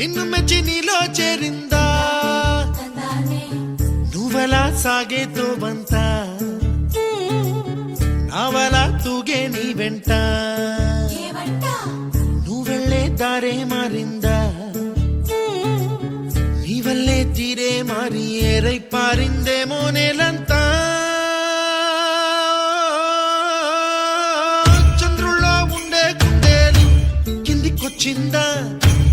నిన్ను మెచ్చి నీలో చేరిందా నువ్వలా సాగేతో బంత నావలా తూగే నీ వెంట నువ్వెళ్ళే దారే మారిందా నీ వల్లే తీరే మారి ఏరై పారిందేమో నేలంతా చంద్రుల్లో ఉండే గుండెలు కిందికొచ్చిందా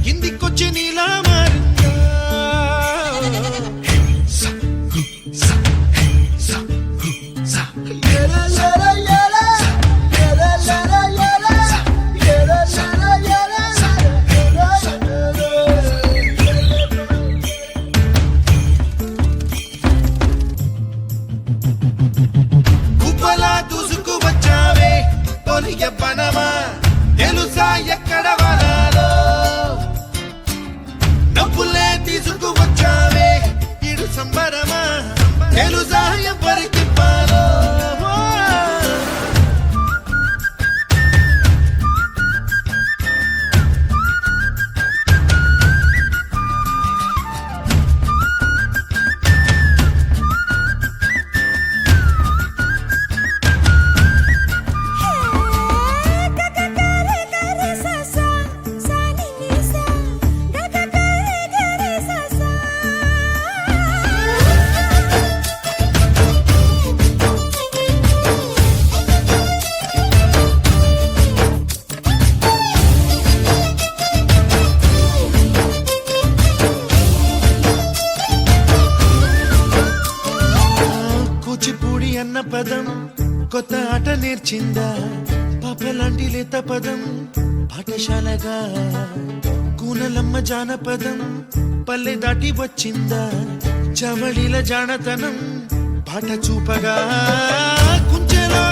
కిందికొచ్చి నీలా మారిందా కుప్పలా దూసుకు వచ్చావే తొలిగ పనమా తెలుసా ఎక్కడ వనాలో డబ్బులే తీసుకు వచ్చావే ఇడు సంబరమా తెలుసా ఎవరికి పాలో కూచిపూడి అన్న పదం కొత్త ఆట నేర్చిందా పాపలాంటి లేత పదం పాఠశాలగా కూనలమ్మ జానపదం పల్లె దాటి వచ్చిందా చవళిల జానతనం పాట చూపగా కుంచెలో